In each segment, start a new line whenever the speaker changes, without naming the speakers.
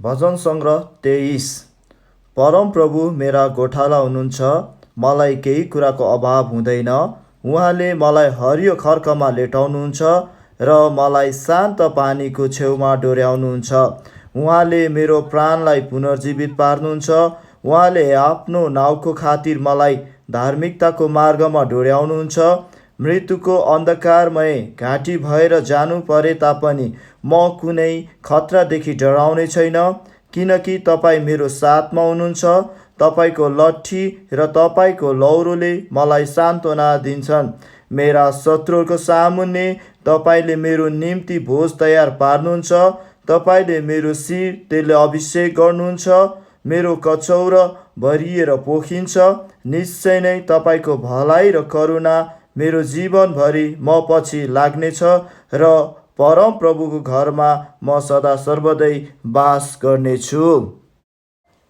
भजन सङ्ग्रह 23। परमप्रभु मेरा गोठाला हुनुहुन्छ, मलाई केही कुराको अभाव हुँदैन। उहाँले मलाई हरियो खर्कमा लेटाउनुहुन्छ र मलाई शान्त पानीको छेउमा डोर्याउनुहुन्छ। उहाँले मेरो प्राणलाई पुनर्जीवित पार्नुहुन्छ। उहाँले आफ्नो नाउँको खातिर मलाई धार्मिकताको मार्गमा डोर्याउनुहुन्छ। मृत्युको अन्धकारमय घाँटी भएर जानु परे तापनि म कुनै खतरादेखि डराउने छैन, किनकि तपाईँ मेरो साथमा हुनुहुन्छ। तपाईँको लट्ठी र तपाईँको लौरोले मलाई सान्त्वना दिन्छन्। मेरा शत्रुहरूको सामुन्ने तपाईँले मेरो निम्ति भोज तयार पार्नुहुन्छ। तपाईँले मेरो शिर तेलले अभिषेक गर्नुहुन्छ। मेरो कचौरा भरिएर पोखिन्छ। निश्चय नै तपाईँको भलाइ र करुणा मेरो जीवनभरि म पछि लाग्नेछ र परमप्रभुको घरमा म सदा सर्वदै बास गर्नेछु।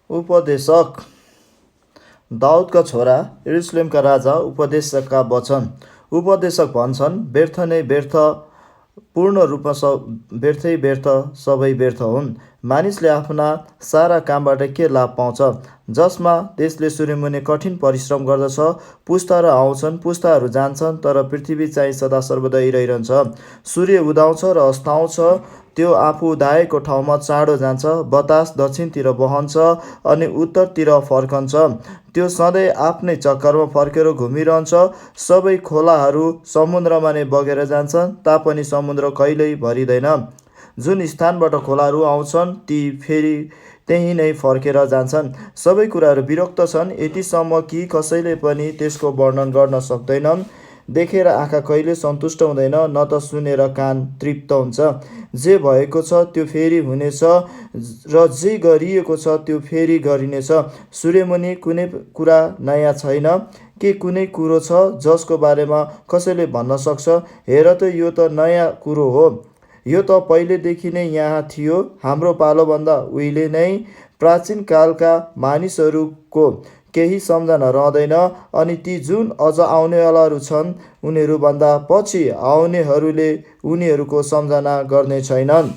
उपदेशक दाउदका छोरा यरुशलेमका राजा उपदेशकका वचन। उपदेशक भन्छन्, व्यर्थ नै व्यर्थ, पूर्ण रूपमा व्यर्थै व्यर्थ, सबै व्यर्थ हुन्। मानिसले आफ्ना सारा कामबाट के लाभ पाउँछ, जसमा त्यसले सूर्यमुनि कठिन परिश्रम गर्दछ। पुस्ता र आउँछन्, पुस्ताहरू जान्छन्, तर पृथ्वी चाहिँ सदा सर्वदै रहिरहन्छ। सूर्य उदाउँछ र अस्ताउँछ, त्यो आफू धाएको ठाउँमा चाँडो जान्छ। बतास दक्षिणतिर बहन्छ अनि उत्तरतिर फर्कन्छ। त्यो सधैँ आफ्नै चक्करमा फर्केर घुमिरहन्छ। सबै खोलाहरू समुद्रमा नै बगेर जान्छन्, तापनि समुद्र कहिल्यै भरिँदैन। जुन स्थानबाट खोलाहरू आउँछन्, ती फेरि त्यहीँ नै फर्केर जान्छन्। सबै कुराहरू विरक्त छन्, यतिसम्म कि कसैले पनि त्यसको वर्णन गर्न सक्दैनन्। देखेर आँखा कहिले सन्तुष्ट हुँदैन, न त सुनेर कान तृप्त हुन्छ। जे भएको छ त्यो फेरि हुनेछ र जे गरिएको छ त्यो फेरि गरिनेछ। सूर्यमुनि कुनै कुरा नयाँ छैन। के कुनै कुरो छ जसको बारेमा कसैले भन्न सक्छ, हेर त यो त नयाँ कुरो हो, यो त पहिलेदेखि नै यहाँ थियो, हाम्रो पालोभन्दा उहिले नै। प्राचीन कालका मानिसहरूको केही सम्झना रहँदैन, अनि ती जुन अझ आउनेवालाहरू छन् उनीहरूभन्दा पछि आउनेहरूले उनीहरूको सम्झना गर्ने छैनन्।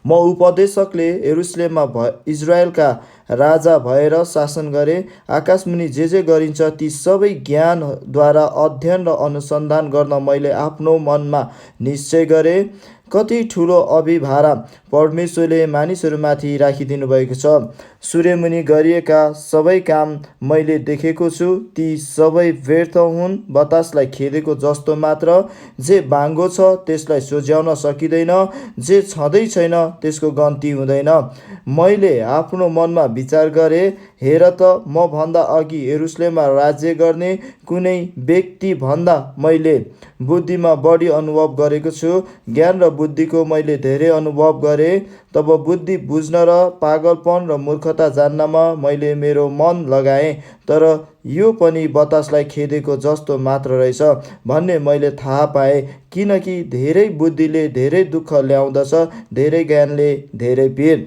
म उपदेशकले यरुशलेममा इजरायलका राजा भएर शासन गरेँ। आकाशमुनि जे गरिन्छ ती सबै ज्ञानद्वारा अध्ययन र अनुसन्धान गर्न मैले आफ्नो मनमा निश्चय गरेँ। कति ठुलो अभिभारा परमेश्वरले मानिसहरूमाथि राखिदिनु भएको छ। सूर्यमुनि गरिएका सबै काम मैले देखेको छु, ती सबै व्यर्थ हुन्, बतासलाई खेदेको जस्तो मात्र। जे बाङ्गो छ त्यसलाई सोझ्याउन सकिँदैन, जे छँदै छैन त्यसको गन्ती हुँदैन। मैले आफ्नो मनमा विचार गरेँ, हेर त म भन्दा अघि यरुशलेममा राज्य गर्ने कुनै व्यक्तिभन्दा मैले बुद्धिमा बढी अनुभव गरेको छु। ज्ञान र बुद्धिको मैले धेरै अनुभव गरेँ। तब बुद्धि बुझ्न र पागलपन र मूर्खता जान्नमा मैले मेरो मन लगाएँ। तर यो पनि बतासलाई खेदेको जस्तो मात्र रहेछ भन्ने मैले थाहा पाएँ, किनकि धेरै बुद्धिले धेरै दुःख ल्याउँदछ, धेरै ज्ञानले धेरै पीड।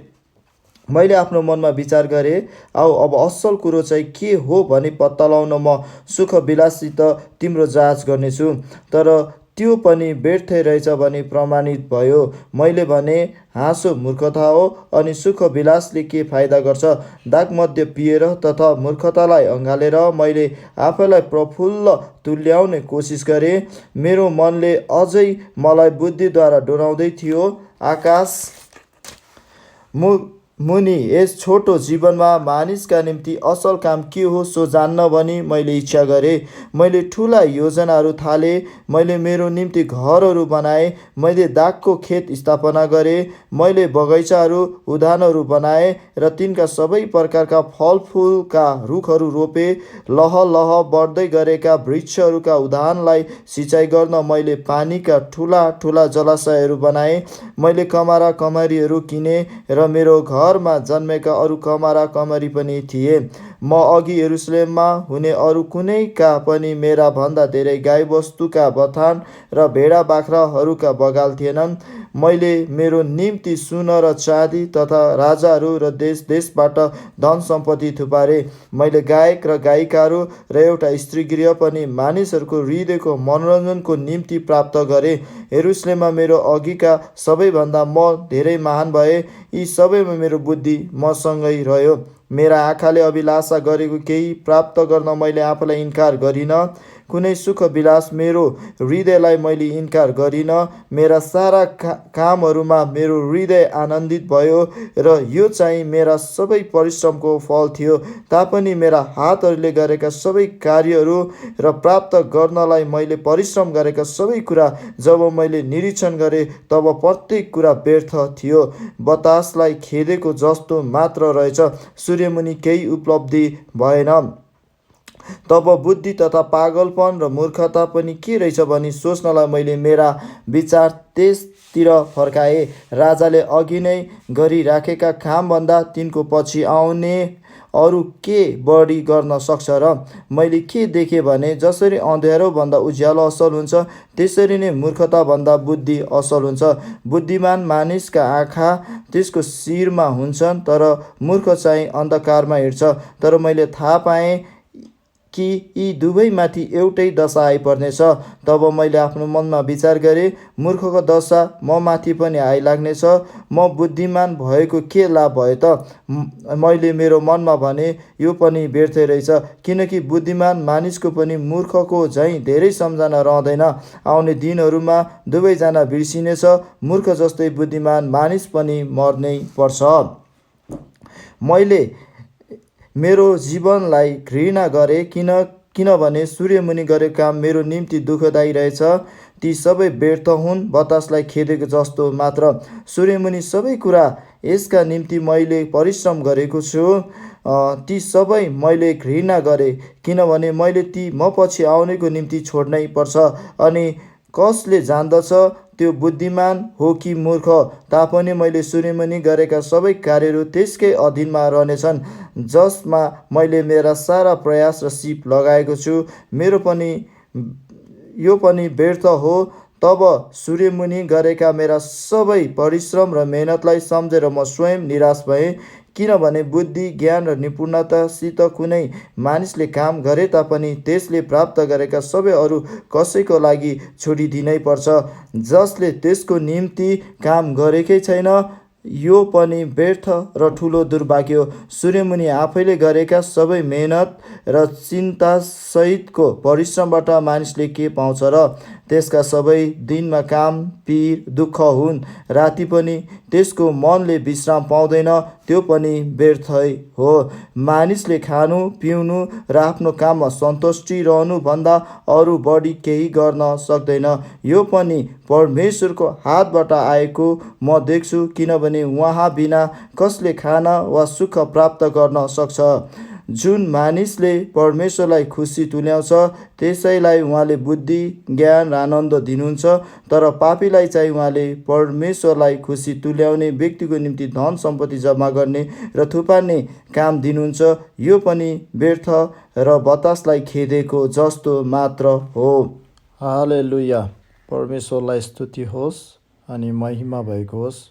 मैले आफ्नो मनमा विचार गरेँ, आऊ अब असल कुरो चाहिँ के हो भनी पत्ता लगाउन म सुख विलासित तिम्रो जाँच गर्नेछु। तर त्यो पनि व्यर्थै रहेछ भनी प्रमाणित भयो। मैले भने, हाँसो मूर्खता हो, अनि सुख विलासले के फाइदा गर्छ। दागमद्य पिएर तथा मूर्खतालाई अँगालेर मैले आफैलाई प्रफुल्ल तुल्याउने कोसिस गरेँ। मेरो मनले अझै मलाई बुद्धिद्वारा डोराउँदै थियो। आकाश मुनि यस छोटो जीवनमा मानिसका निम्ति असल काम के हो सो जान्न भनी मैले इच्छा गरेँ। मैले ठुला योजनाहरू थालेँ। मैले मेरो निम्ति घरहरू बनाएँ। मैले दागको खेत स्थापना गरेँ। मैले बगैँचाहरू, उद्यानहरू बनाएँ र तिनका सबै प्रकारका फलफुलका रुखहरू रोपेँ। लहलह बढ्दै गरेका वृक्षहरूका उद्यानलाई सिँचाइ गर्न मैले पानीका ठुला ठुला जलाशयहरू बनाएँ। मैले कमरा कमरीहरू किनेँ र मेरो घरमा जन्मेका अरू कमरा कमरी पनि थिए। म अघि यरुशलेममा हुने अरू कुनैका पनि मेरा भन्दा धेरै गाईबस्तुका बथान र भेडा बाख्राहरूका बगाल थिएनन्। मैले मेरो निम्ति सुन र चाँदी तथा राजाहरू र देश देशबाट धन सम्पत्ति थुपारे। मैले गायक र गायिकाहरू र एउटा स्त्रीगृह पनि मानिसहरूको हृदयको मनोरञ्जनको निम्ति प्राप्त गरे। यरुशलेममा मेरो अघिका सबैभन्दा म धेरै महान भए। यी सबैमा मेरो बुद्धि मसँगै रह्यो। मेरा आँखाले अभिलाषा गरेको केही प्राप्त गर्न मैले आफूलाई इन्कार गरिनँ। कुनै सुख विलास मेरो हृदयलाई मैले इन्कार गरिनँ। मेरा सारा कामहरूमा मेरो हृदय आनन्दित भयो र यो चाहिँ मेरा सबै परिश्रमको फल थियो। तापनि मेरा हातहरूले गरेका सबै कार्यहरू र प्राप्त गर्नलाई मैले परिश्रम गरेका सबै कुरा जब मैले निरीक्षण गरेँ तब प्रत्येक कुरा व्यर्थ थियो, बतासलाई खेदेको जस्तो मात्र रहेछ। सूर्यमुनि केही उपलब्धि भएन। तब बुद्धि तथा पागलपन र मूर्खता पनि के रहेछ भनी सोच्नलाई मैले मेरा विचार त्यसतिर फर्काएँ। राजाले अघि नै गरिराखेका कामभन्दा तिनको पछि आउने अरू के बढी गर्न सक्छ र? मैले के देखेँ भने जसरी अँध्यारोभन्दा उज्यालो असल हुन्छ त्यसरी नै मूर्खताभन्दा बुद्धि असल हुन्छ। बुद्धिमान मानिसका आँखा त्यसको शिरमा हुन्छन् तर मूर्ख चाहिँ अन्धकारमा हिँड्छ। तर मैले थाहा पाएँ कि यी दुवैमाथि एउटै दशा आइपर्नेछ। तब मैले आफ्नो मनमा विचार गरेँ, मूर्खको दशा म माथि पनि आइलाग्नेछ। म बुद्धिमान भएको के लाभ भयो त? मैले मेरो मनमा भने यो पनि व्यर्थै रहेछ, किनकि बुद्धिमान मानिसको पनि मूर्खको झैँ धेरै सम्झना रहँदैन। आउने दिनहरूमा दुवैजना बिर्सिनेछ। मूर्ख जस्तै बुद्धिमान मानिस पनि मर्नै पर्छ। मैले मेरो जीवनलाई घृणा गरेँ किनभने सूर्यमुनि गरेको काम मेरो निम्ति दुःखदायी रहेछ। ती सबै व्यर्थ हुन्, बतासलाई खेदेको जस्तो मात्र। सूर्यमुनि सबै कुरा यसका निम्ति मैले परिश्रम गरेको छु, ती सबै मैले घृणा गरेँ किनभने मैले ती म पछि आउनेको निम्ति छोड्नै पर्छ। अनि कसले जान्दछ त्यो बुद्धिमान हो कि मूर्ख? तापनि मैले सूर्यमुनि गरेका सबै कार्यहरू त्यसकै अधीनमा रहनेछन् जसमा मैले मेरा सारा प्रयास र सिप लगाएको छु। यो पनि व्यर्थ हो। तब सूर्यमुनि गरेका मेरा सबै परिश्रम र मेहनतलाई सम्झेर म स्वयं निराश भएँ, किनभने बुद्धि, ज्ञान र निपुणतासित कुनै मानिसले काम गरे तापनि त्यसले प्राप्त गरेका सबै अरू कसैको लागि छोडिदिनै पर्छ। जसले त्यसको निम्ति काम गरेकै छैन यो पनि व्यर्थ र ठुलो दुर्भाग्य हो। सूर्यमुनि आफैले गरेका सबै मेहनत र चिन्तासहितको परिश्रमबाट मानिसले के पाउँछ र? त्यसका सबै दिनमा काम, पीर, दुःख हुन्। राति पनि त्यसको मनले विश्राम पाउँदैन, त्यो पनि व्यर्थै हो। मानिसले खानु, पिउनु र आफ्नो काममा सन्तुष्टि रहनुभन्दा अरू बढी केही गर्न सक्दैन। यो पनि परमेश्वरको हातबाट आएको म देख्छु, किनभने उहाँ बिना कसले खाना वा सुख प्राप्त गर्न सक्छ? जुन मानिसले परमेश्वरलाई खुसी तुल्याउँछ त्यसैलाई उहाँले बुद्धि, ज्ञान र आनन्द दिनुहुन्छ। तर पापीलाई चाहिँ उहाँले परमेश्वरलाई खुसी तुल्याउने व्यक्तिको निम्ति धन सम्पत्ति जम्मा गर्ने र थुपार्ने काम दिनुहुन्छ। यो पनि व्यर्थ र बतासलाई खेदेको जस्तो मात्र हो। हालेलुया। परमेश्वरलाई स्तुति होस् अनि महिमा भएको होस्।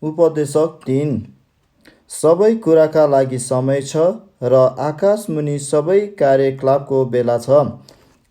उपदेशक 3। सबै कुराका लागि समय छ र आकाशमुनि सबै कार्यकलापको बेला छ।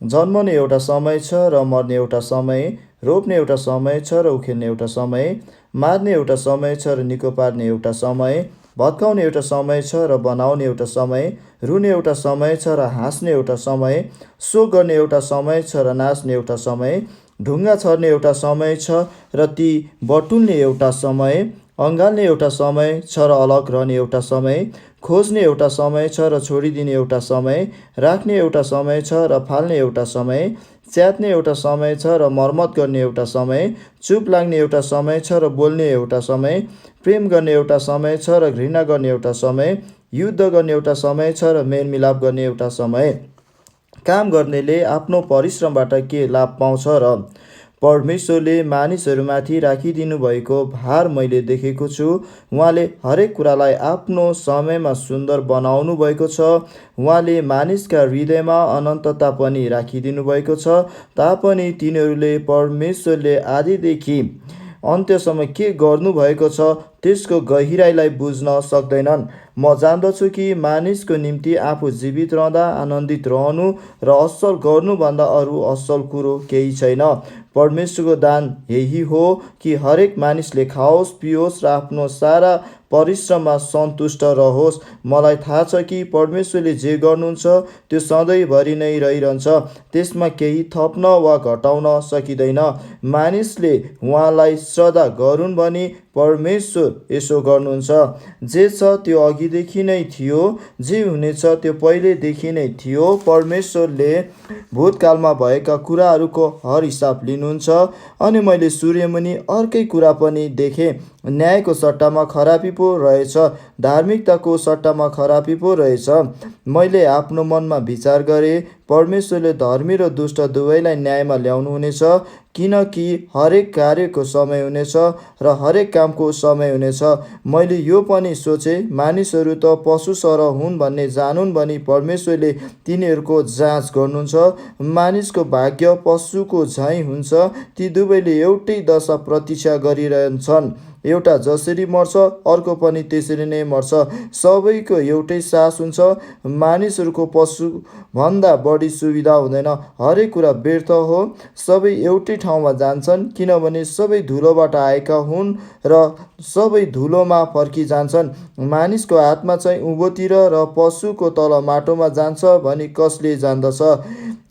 जन्मने एउटा समय छ र मर्ने एउटा समय, रोप्ने एउटा समय छ र उखेल्ने एउटा समय, मार्ने एउटा समय छ र निको पार्ने एउटा समय, भत्काउने एउटा समय छ र बनाउने एउटा समय, रुने एउटा समय छ र हाँस्ने एउटा समय, शोक गर्ने एउटा समय छ र नाच्ने एउटा समय, ढुङ्गा छर्ने एउटा समय छ र ती बटुल्ने एउटा समय, अँगाल्ने एउटा समय छ र अलग रहने एउटा समय, खोज्ने एउटा समय छ र छोडिदिने एउटा समय, राख्ने एउटा समय छ र फाल्ने एउटा समय, च्यात्ने एउटा समय छ र मर्मत गर्ने एउटा समय, चुप लाग्ने एउटा समय छ र बोल्ने एउटा समय, प्रेम गर्ने एउटा समय छ र घृणा गर्ने एउटा समय, युद्ध गर्ने एउटा समय छ र मेलमिलाप गर्ने एउटा समय। काम गर्नेले आफ्नो परिश्रमबाट के लाभ पाउँछ र? परमेश्वरले मानिसहरूमाथि राखिदिनु भएको भार मैले देखेको छु। उहाँले हरेक कुरालाई आफ्नो समयमा सुन्दर बनाउनु भएको छ। उहाँले मानिसका हृदयमा अनन्तता पनि राखिदिनु भएको छ। तापनि तिनीहरूले परमेश्वरले आदिदेखि अन्त्यसम्म के गर्नुभएको छ त्यसको गहिराइलाई बुझ्न सक्दैनन्। म जान्दछु कि मानिसको निम्ति आफू जीवित रहँदा आनन्दित रहनु र असल गर्नुभन्दा अरू असल कुरो केही छैन। परमेश्वरको दान यही हो कि हरेक मानिसले खाओस् पियोस् र आफ्नो सारा परिश्रममा सन्तुष्ट रहोस्। मलाई थाहा छ कि परमेश्वरले जे गर्नुहुन्छ त्यो सधैँभरि नै रहिरहन्छ। त्यसमा केही थप्न वा घटाउन सकिँदैन। मानिसले उहाँलाई श्रद्धा गरून् भनी परमेश्वर यसो गर्नुहुन्छ। जे छ त्यो अघिदेखि नै थियो, जे हुनेछ त्यो पहिलेदेखि नै थियो। परमेश्वरले भूतकालमा भएका कुराहरूको हर हिसाब लिनुहुन्छ। अनि मैले सूर्यमुनि अर्कै कुरा पनि देखेँ। न्यायको सट्टामा खराबी पो रहेछ, धार्मिकताको सट्टामा खराबी पो रहेछ। मैले आफ्नो मनमा विचार गरेँ, परमेश्वरले धर्मी र दुष्ट दुवैलाई न्यायमा ल्याउनुहुनेछ, किनकि हरेक कार्यको समय हुनेछ र हरेक कामको समय हुनेछ। मैले यो पनि सोचेँ, मानिसहरू त पशु सरह हुन् भन्ने जानुन् भनी परमेश्वरले तिनीहरूको जाँच गर्नुहुन्छ। मानिसको भाग्य पशुको झैँ हुन्छ। ती दुवैले एउटै दशा प्रतीक्षा गरिरहन्छन्। एउटा जसरी मर्छ अर्को पनि त्यसरी नै मर्छ। सबैको एउटै सास हुन्छ। मानिसहरूको पशुभन्दा बढी सुविधा हुँदैन। हरेक कुरा व्यर्थ हो। सबै एउटै ठाउँमा जान्छन्, किनभने सबै धुलोबाट आएका हुन् र सबै धुलोमा फर्किजान्छन्। मानिसको आत्मा चाहिँ उँभोतिर र पशुको तल माटोमा जान्छ भनी कसले जान्दछ।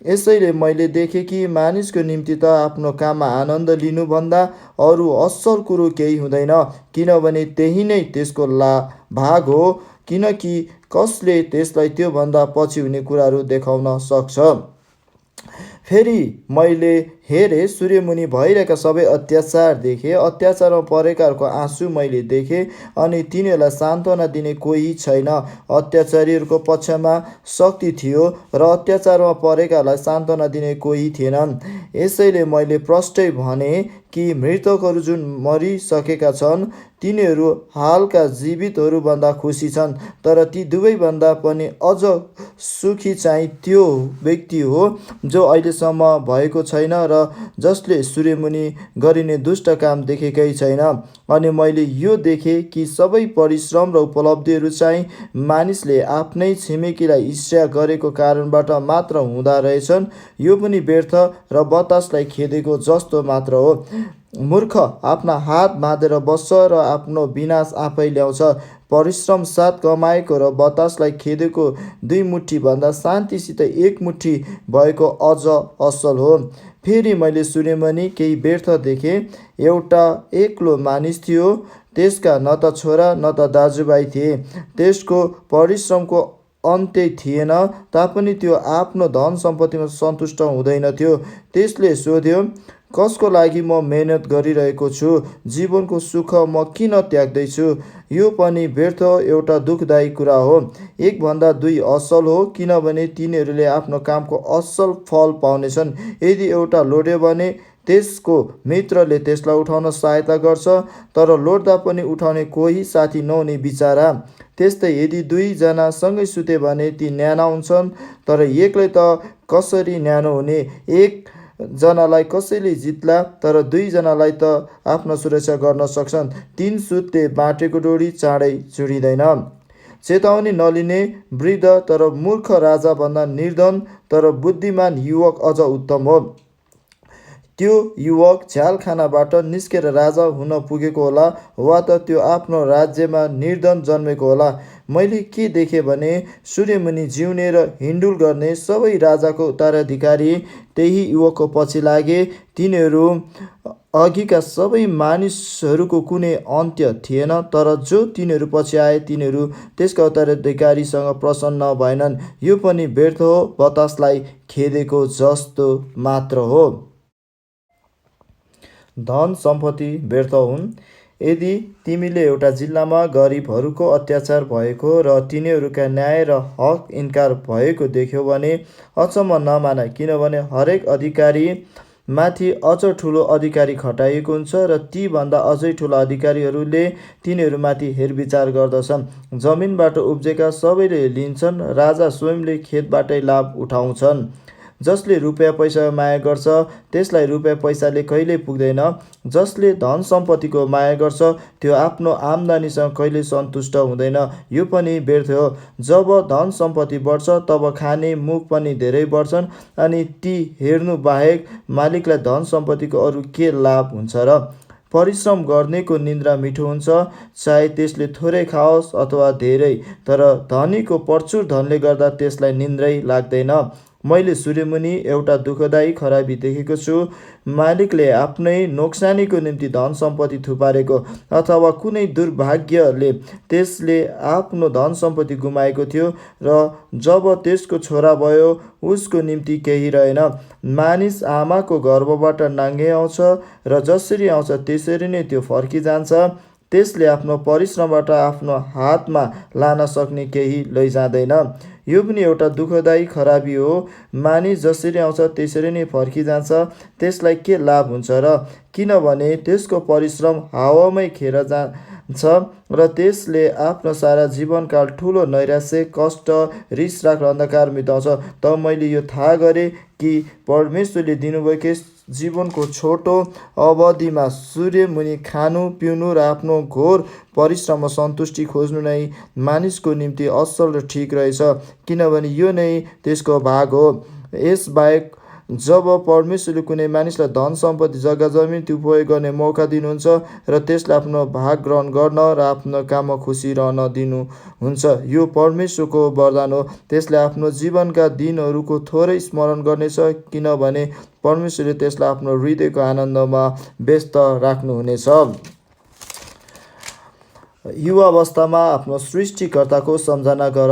यसैले मैले देखेँ कि मानिसको निम्ति त आफ्नो काममा आनन्द लिनुभन्दा अरू असल कुरो केही हुँदैन, किनभने त्यही नै त्यसको भाग हो, किनकि कसले त्यसलाई त्योभन्दा पछि हुने कुराहरू देखाउन सक्छ। फेरि मैले हेरेँ, सूर्यमुनि भइरहेका सबै अत्याचार देखेँ। अत्याचारमा परेकाहरूको आँसु मैले देखेँ अनि तिनीहरूलाई सान्त्वना दिने कोही छैन। अत्याचारीहरूको पक्षमा शक्ति थियो र अत्याचारमा परेकाहरूलाई सान्त्वना दिने कोही थिएनन्। यसैले मैले प्रष्टै भनेँ कि मृतकहरू जुन मरिसकेका छन् तिनीहरू हालका जीवितहरूभन्दा खुसी छन्। तर ती दुवैभन्दा पनि अझ सुखी चाहिँ त्यो व्यक्ति हो जो अहिलेसम्म भएको छैन र जसले सूर्यमुनि गरिने दुष्ट काम देखेकै छैन। अनि मैले यो देखेँ कि सबै परिश्रम र उपलब्धिहरू चाहिँ मानिसले आफ्नै छिमेकीलाई ईर्ष्या गरेको कारणबाट मात्र हुँदा रहेछन्। यो पनि व्यर्थ र बतासलाई खेदेको जस्तो मात्र हो। मूर्ख आफ्ना हात बाँधेर बस्छ र आफ्नो विनाश आफै ल्याउँछ। परिश्रम साथ कमाएको र बतासलाई खेदेको 2 मुठी भन्दा शान्तिसित 1 मुठी भएको अझ असल हो। फेरि मैले सूर्यमुनि केही व्यर्थ देखेँ। एउटा एक्लो मानिस थियो। त्यसका न त छोरा न त दाजुभाइ थिए। त्यसको परिश्रमको अन्त्य थिएन, तापनि त्यो आफ्नो धन सम्पत्तिमा सन्तुष्ट हुँदैनथ्यो। त्यसले सोध्यो, कसको लागि म मेहनत गरिरहेको छु? जीवनको सुख म किन त्याग्दैछु? यो पनि व्यर्थ एउटा दुःखदायी कुरा हो। 1 भन्दा 2 असल हो, किनभने तिनीहरूले आफ्नो कामको असल फल पाउनेछन्। यदि एउटा लोड्यो भने त्यसको मित्रले त्यसलाई उठाउन सहायता गर्छ, तर लोड्दा पनि उठाउने कोही साथी नहुने बिचारा। त्यस्तै यदि 2 जना सँगै सुते भने ती न्याना हुन्छन्, तर एक्लै त कसरी न्यानो हुने? 1 जनालाई कसैले जित्ला, तर 2 जनालाई त आफ्नो सुरक्षा गर्न सक्छन्। 3 सुतले बाँटेको डोरी चाँडै चुडिँदैन। चेतावनी नलिने वृद्ध तर मूर्ख राजाभन्दा निर्धन तर बुद्धिमान युवक अझ उत्तम हो। त्यो युवक झ्यालखानाबाट निस्केर राजा हुन पुगेको होला, वा त त्यो आफ्नो राज्यमा निर्धन जन्मेको होला। मैले के देखेँ भने सूर्यमुनि जिउने र हिँडुल गर्ने सबै राजाको उत्तराधिकारी त्यही युवकको पछि लागे। तिनीहरू अघिका सबै मानिसहरूको कुनै अन्त्य थिएन, तर जो तिनीहरू पछि आए तिनीहरू त्यसका उत्तराधिकारीसँग प्रसन्न भएनन्। यो पनि व्यर्थ हो, बतासलाई खेदेको जस्तो मात्र हो। धन सम्पत्ति व्यर्थ हुन्। यदि तिमीले एउटा जिल्लामा गरिबहरूको अत्याचार भएको र तिनीहरूका न्याय र हक इन्कार भएको देख्यौ भने अचम्म नमान, किनभने हरेक अधिकारी माथि अझ ठुलो अधिकारी खटाइएको हुन्छ र तीभन्दा अझै ठुला अधिकारीहरूले तिनीहरूमाथि हेरविचार गर्दछन्। जमिनबाट उब्जेका सबैले लिन्छन्, राजा स्वयंले खेतबाटै लाभ उठाउँछन्। जसले रुपियाँ पैसा माया गर्छ त्यसलाई रुपियाँ पैसाले कहिल्यै पुग्दैन। जसले धन सम्पत्तिको माया गर्छ त्यो आफ्नो आम्दानीसँग कहिल्यै सन्तुष्ट हुँदैन, यो पनि व्यर्थ हो। जब धन सम्पत्ति बढ्छ तब खाने मुख पनि धेरै बढ्छन्, अनि ती हेर्नु बाहेक मालिकलाई धन सम्पत्तिको अरू के लाभ हुन्छ र? परिश्रम गर्नेको निन्द्रा मिठो हुन्छ, चाहे त्यसले थोरै खाओस् अथवा धेरै, तर धनीको प्रचुर धनले गर्दा त्यसलाई निन्द्रै लाग्दैन। मैले सूर्यमुनि एउटा दुःखदायी खराबी देखेको छु। मालिकले आफ्नै नोक्सानीको निम्ति धन सम्पत्ति थुपारेको, अथवा कुनै दुर्भाग्यले त्यसले आफ्नो धन सम्पत्ति गुमाएको थियो र जब त्यसको छोरा भयो उसको निम्ति केही रहेन। मानिस आमाको गर्भबाट नाङ्गै आउँछ र जसरी आउँछ त्यसरी नै त्यो फर्किजान्छ। त्यसले आफ्नो परिश्रमबाट आफ्नो हातमा लान सक्ने केही लैजाँदैन। यो पनि एउटा दुःखदायी खराबी हो। मानिस जसरी आउँछ त्यसरी नै फर्किजान्छ। त्यसलाई के लाभ हुन्छ र? किनभने त्यसको परिश्रम हावामै खेर जान्छ र त्यसले आफ्नो सारा जीवनकाल ठुलो नैराश्य, कष्ट, रिसराग र अन्धकार बिताउँछ। तब मैले यो थाहा गरेँ कि परमेश्वरले दिनुभएकै जीवनको छोटो अवधिमा सूर्यमुनि खानु, पिउनु र आफ्नो घोर परिश्रममा सन्तुष्टि खोज्नु नै मानिसको निम्ति असल र ठिक रहेछ, किनभने यो नै त्यसको भाग हो। यसबाहेक जब परमेश्वरले कुनै मानिसलाई धन सम्पत्ति, जग्गा जमिन उपयोग गर्ने मौका दिनुहुन्छ र त्यसलाई आफ्नो भाग ग्रहण गर्न र आफ्नो काममा खुसी रहन दिनुहुन्छ, यो परमेश्वरको वरदान हो। त्यसले आफ्नो जीवनका दिनहरूको थोरै स्मरण गर्नेछ, किनभने परमेश्वरले त्यसलाई आफ्नो हृदयको आनन्दमा व्यस्त राख्नुहुनेछ। युवावस्थामा आफ्नो सृष्टिकर्ताको सम्झना गर।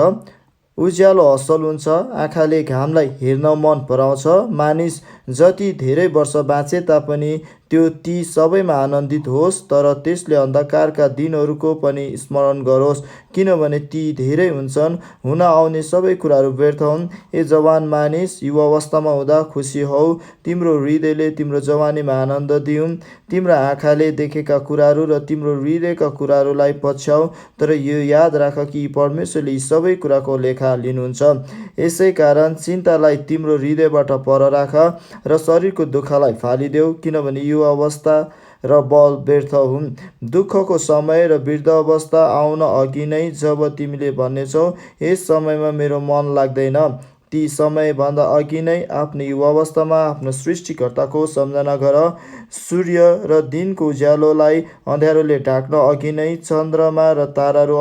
उज्यालो असल हुन्छ, आँखाले घामलाई हेर्न मन पराउँछ। मानिस जति धेरै वर्ष बाँचे तापनि त्यो ती सबैमा आनन्दित होस्, तर त्यसले अन्धकारका दिनहरूको पनि स्मरण गरोस्, किनभने ती धेरै हुन्छन्। हुन आउने सबै कुराहरू व्यर्थ हुन्। ए जवान मानिस, युवावस्थामा हुँदा खुसी हौ। तिम्रो हृदयले तिम्रो जवानीमा आनन्द दिउन्। तिम्रा आँखाले देखेका कुराहरू र तिम्रो हृदयका कुराहरूलाई पछ्याऊ, तर यो याद राख कि परमेश्वरले यी सबै कुराको लेखा लिनुहुन्छ। यसै कारण चिन्तालाई तिम्रो हृदयबाट पर राख र शरीरको दुःखलाई फालिदेऊ, किनभने युवावस्था र बल व्यर्थ हुन्। दुःखको समय र वृद्धावस्था आउन अघि नै जब तिमीले भन्नेछौ, यस समयमा मेरो मन लाग्दैन, ती समयभन्दा अघि नै आफ्नो युवावस्थामा आफ्नो सृष्टिकर्ताको सम्झना गर। सूर्य र दिनको उज्यालोलाई अँध्यारोले ढाक्न अघि नै, चन्द्रमा र ताराहरू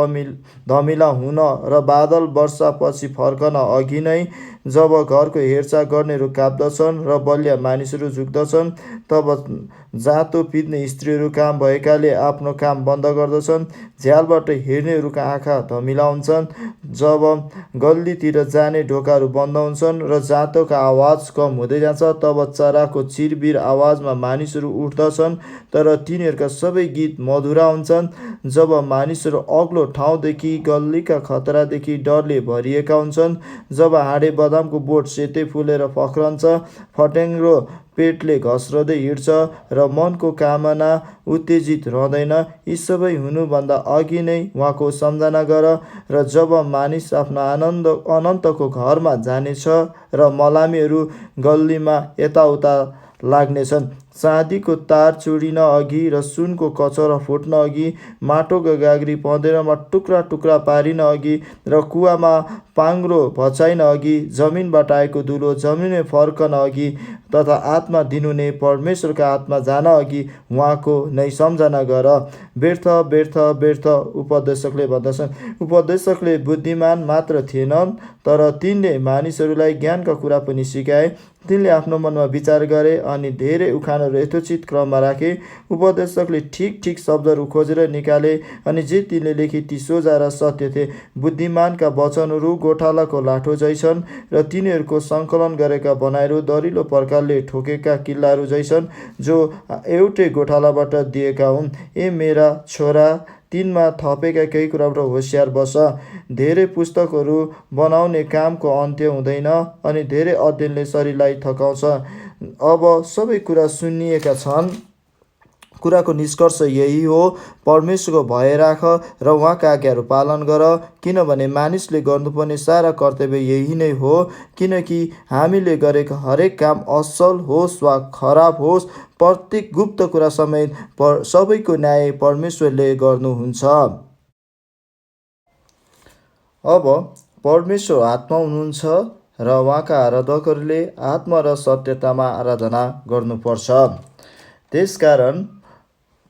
धमिला हुन र बादल वर्षापछि फर्कन अघि नै, जब घरको हेरचाह गर्नेहरू काप्दछन् र बलिया मानिसहरू झुक्दछन्, तब जाँतो पित्ने स्त्रीहरू काम भएकाले आफ्नो काम बन्द गर्दछन्। झ्यालबाट हेर्नेहरूका आँखा धमिला हुन्छन्। जब गल्लीतिर जाने ढोकाहरू बन्द हुन्छन् र जाँतोको आवाज कम हुँदै जान्छ, तब चराको चिरबिर आवाजमा मानिसहरू उठ्दछन्, तर तिनीहरूका सबै गीत मधुरा हुन्छन्। जब मानिसहरू अग्लो ठाउँदेखि, गल्लीका खतरादेखि डरले भरिएका हुन्छन्, जब हाँडे बदामको बोट सेतै फुलेर फक्रन्छ, फट्याङ्ग्रो पेटले घस्रदै हिँड्छ र मनको कामना उत्तेजित रहँदैन, यी सबै हुनुभन्दा अघि नै उहाँको सम्झना गर। र जब मानिस आफ्नो अनन्तको घरमा जानेछ र मलामीहरू गल्लीमा यताउता लाग्नेछन्, चाँदीको तार चुडिन अघि र सुनको कचौरा फुट्न अघि, माटोको गाग्री पँधेरोमा टुक्रा टुक्रा पारिन अघि र कुवामा पाङ्ग्रो भचाइन अघि, जमिनबाट आएको धुलो जमिनमै फर्कन अघि तथा आत्मा दिनुहुने परमेश्वरका आत्मा जान अघि उहाँको नै सम्झना गर। व्यर्थ व्यर्थ व्यर्थ उपदेशकले भन्दछन्। उपदेशकले बुद्धिमान मात्र थिएनन्, तर तिनले मानिसहरूलाई ज्ञानका कुरा पनि सिकाए। तिनले आफ्नो मनमा विचार गरे अनि धेरै उखानहरू यथोचित क्रममा राखे। उपदेशकले ठिक ठिक शब्दहरू खोजेर निकाले, अनि जे तिनले लेखे ती सोझा र सत्य थिए। बुद्धिमानका वचनहरू गोठालाको लाठो झैँ छन् र तिनीहरूको सङ्कलन गरेका भनाइहरू दरिलो प्रकारले ठोकेका किल्लाहरू झैँ छन्, जो एउटै गोठालाबाट दिएका हुन्। ए मेरा छोरा, तिनमा थपेका केही कुराबाट होसियार बस। धेरै पुस्तकहरू बनाउने कामको अन्त्य हुँदैन, अनि धेरै अध्ययनले शरीरलाई थकाउँछ। अब सबै कुरा सुनिएका छन्। कुराको निष्कर्ष यही हो, परमेश्वरको भय राख र उहाँका आज्ञाहरू पालन गर, किनभने मानिसले गर्नुपर्ने सारा कर्तव्य यही नै हो। किनकि हामीले गरेको हरेक काम असल होस् वा खराब होस्, प्रत्येक गुप्त कुरा समेत सबैको न्याय परमेश्वरले गर्नुहुन्छ। अब परमेश्वर आत्मा हुनुहुन्छ र उहाँका आराधकहरूले आत्मा र सत्यतामा आराधना गर्नुपर्छ। त्यसकारण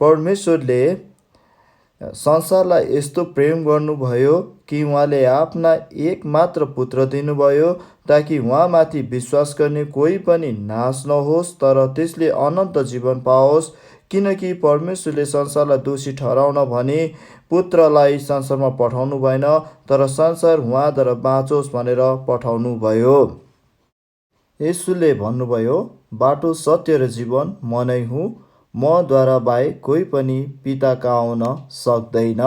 परमेश्वरले संसारलाई यस्तो प्रेम गर्नुभयो कि उहाँले आफ्ना एकमात्र पुत्र दिनुभयो, ताकि उहाँमाथि विश्वास गर्ने कोही पनि नाश नहोस् तर त्यसले अनन्त जीवन पाओस्। किनकि परमेश्वरले संसारलाई दोषी ठहराउन भनी पुत्रलाई संसारमा पठाउनु भएन, तर संसार उहाँद्वारा बाँचोस् भनेर पठाउनु भयो। येशूले भन्नुभयो, बाटो, सत्य र जीवन म नै हुँ, मद्वारा बाहेक कोही पनि पिता कहाँ आउन सक्दैन।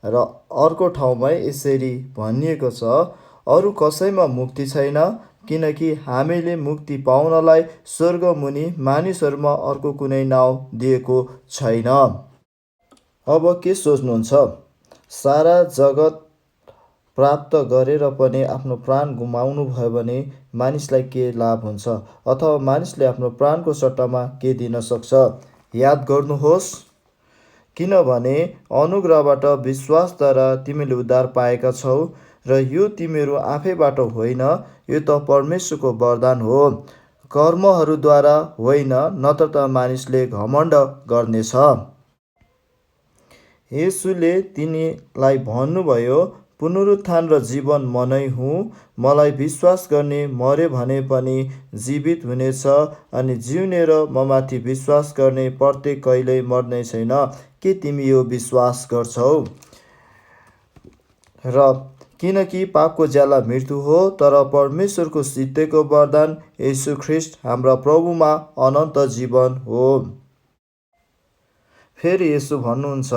र अर्को ठाउँमा यसरी भनिएको छ, अरू कसैमा मुक्ति छैन, किनकि हामीले मुक्ति पाउनलाई स्वर्गमुनि मानिसहरूमा अर्को कुनै नाउँ दिएको छैन। अब के सोच्नुहुन्छ? सारा जगत प्राप्त गरेर पनि आफ्नो प्राण गुमाउनु भयो भने मानिसलाई के लाभ हुन्छ? अथवा मानिसले आफ्नो प्राणको सट्टामा के दिन सक्छ? याद गर्नुहोस्, किनभने अनुग्रहबाट विश्वासद्वारा तिमीले उद्धार पाएका छौ, र यो तिमीहरू आफैबाट होइन, यो त परमेश्वरको वरदान हो, कर्महरूद्वारा होइन, नत्र त मानिसले घमण्ड गर्नेछ। येशूले तिनीलाई भन्नुभयो, पुनरुत्थान र जीवन म नै हुँ, मलाई विश्वास गर्ने मरे भने पनि जीवित हुनेछ, अनि जिउने र ममाथि विश्वास गर्ने प्रत्येक कहिल्यै मर्ने छैन। के तिमी यो विश्वास गर्छौ? र किनकि पापको ज्याला मृत्यु हो, तर परमेश्वरको सित्तैको वरदान येशू ख्रीष्ट हाम्रा प्रभुमा अनन्त जीवन हो। फेरि येशू भन्नुहुन्छ,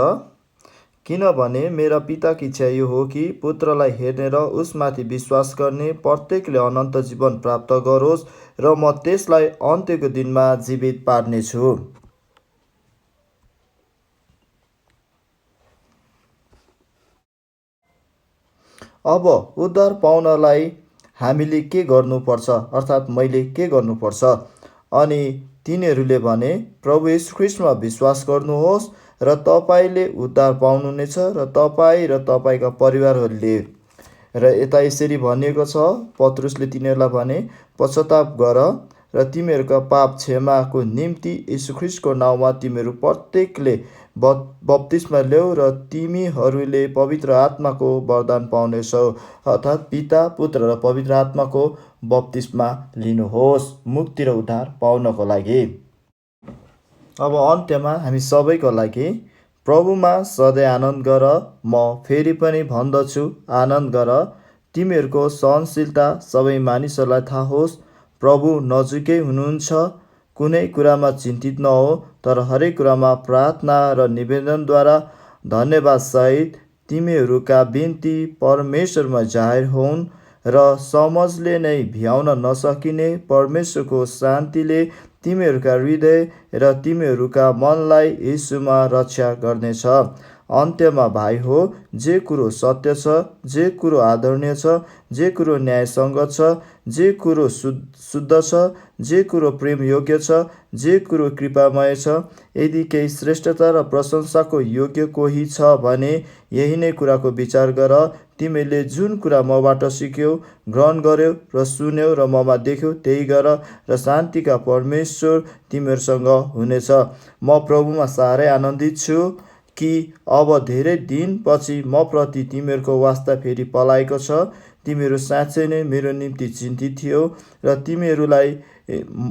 किनभने मेरा पिताको इच्छा यो हो कि पुत्रलाई हेर्ने र उसमाथि विश्वास गर्ने प्रत्येकले अनन्त जीवन प्राप्त गरोस्, र म त्यसलाई अन्त्यको दिनमा जीवित पार्नेछु। अब उद्धार पाउनलाई हामीले के गर्नुपर्छ, अर्थात् मैले के गर्नुपर्छ? अनि तिनीहरूले भने, प्रभु येशू ख्रीष्टमा विश्वास गर्नुहोस् र तपाईँले उद्धार पाउनुहुनेछ, र तपाईँ र तपाईँका परिवारहरूले। र यता यसरी भनिएको छ, पत्रुसले तिनीहरूलाई भने, पश्चाताप गर र तिमीहरूका पाप क्षमाको निम्ति येशू ख्रीष्टको नाउँमा तिमीहरू प्रत्येकले बप्तिस्मा ल्याऊ, र तिमीहरूले पवित्र आत्माको वरदान पाउनेछौ, अर्थात् पिता, पुत्र र पवित्र आत्माको बप्तिस्मा लिनुहोस् मुक्ति र उद्धार पाउनको लागि। अब अन्त्यमा हामी सबैको लागि, प्रभुमा सधैँ आनन्द गर, म फेरि पनि भन्दछु, आनन्द गर। तिमीहरूको सहनशीलता सबै मानिसहरूलाई थाहा होस्, प्रभु नजिकै हुनुहुन्छ। कुनै कुरामा चिन्तित नहो, तर हरेक कुरामा प्रार्थना र निवेदनद्वारा धन्यवादसहित तिमीहरूका बिन्ती परमेश्वरमा जाहेर होउन्, र समझले नै भ्याउन नसकिने परमेश्वरको शान्तिले तिमीहरूका हृदय र तिमीहरूका मनलाई येशूमा रक्षा गर्नेछ। अन्त्यमा भाइ हो, जे कुरो सत्य छ, जे कुरो आदरणीय छ, जे कुरो न्यायसङ्गत छ, जे कुरो शुद्ध छ, जे कुरो प्रेमयोग्य छ, जे कुरो कृपामय छ, यदि केही श्रेष्ठता र प्रशंसाको योग्य कोही छ भने यही नै कुराको विचार गर। तिमीले जुन कुरा मबाट सिक्यौ, ग्रहण गर्यौ र सुन्यौ र ममा देख्यौ, त्यही गर, र शान्तिका परमेश्वर तिमीहरूसँग हुनेछ। म प्रभुमा साह्रै आनन्दित छु कि अब धेरै दिनपछि म प्रति तिमीहरूको वास्ता फेरि पलाएको छ। तिमीहरू साँच्चै नै मेरो निम्ति चिन्तित थियौ, र तिमीहरूलाई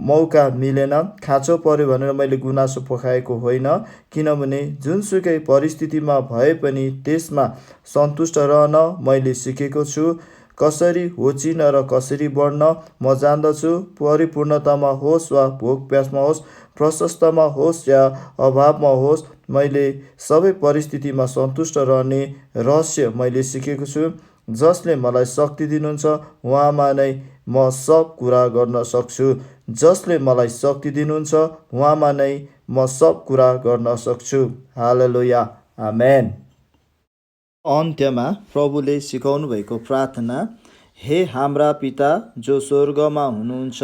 मौका मिलेन, खाँचो पर्यो भनेर मैले गुनासो पोखाएको होइन, किनभने जुनसुकै परिस्थितिमा भए पनि त्यसमा सन्तुष्ट रहन मैले सिकेको छु। कसरी होचिन र कसरी बढ्न म जान्दछु। परिपूर्णतामा होस् वा भोक प्यासमा होस्, प्रशस्तमा होस् या अभावमा होस्, मैले सबै परिस्थितिमा सन्तुष्ट रहने रहस्य मैले सिकेको छु। जसले मलाई शक्ति दिनुहुन्छ, उहाँमा नै म सब कुरा गर्न सक्छु। जसले मलाई शक्ति दिनुहुन्छ उहाँमा नै म सब कुरा गर्न सक्छु। हालेलुया, आमेन। अन्त्यमा प्रभुले सिकाउनु भएको प्रार्थना। हे हाम्रा पिता जो स्वर्गमा हुनुहुन्छ,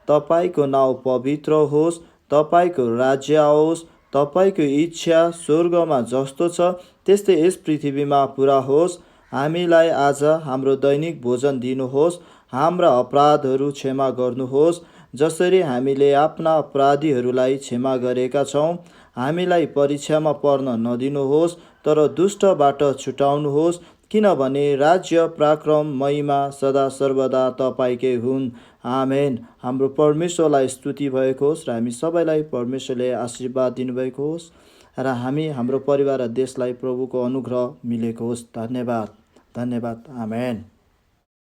तपाईँको नाउँ पवित्र होस्, तपाईँको राज्य आओस्, तपाईँको इच्छा स्वर्गमा जस्तो छ त्यस्तै यस पृथ्वीमा पुरा होस्। हामीलाई आज हाम्रो दैनिक भोजन दिनुहोस्। हाम्रा अपराधहरू क्षमा गर्नुहोस् जसरी हामीले आफ्ना अपराधीहरूलाई क्षमा गरेका छौँ। हामीलाई परीक्षामा पर्न नदिनुहोस् तर दुष्टबाट छुटाउनुहोस्, किनभने राज्य, पराक्रम, महिमा सदा सर्वदा तपाईँकै हुन्। आमेन। हाम्रो परमेश्वरलाई स्तुति भएको होस् र हामी सबैलाई परमेश्वरले आशीर्वाद दिनुभएको होस् र हामी हाम्रो परिवार र देशलाई प्रभुको अनुग्रह मिलेको होस्। धन्यवाद, धन्यवाद, आमेन।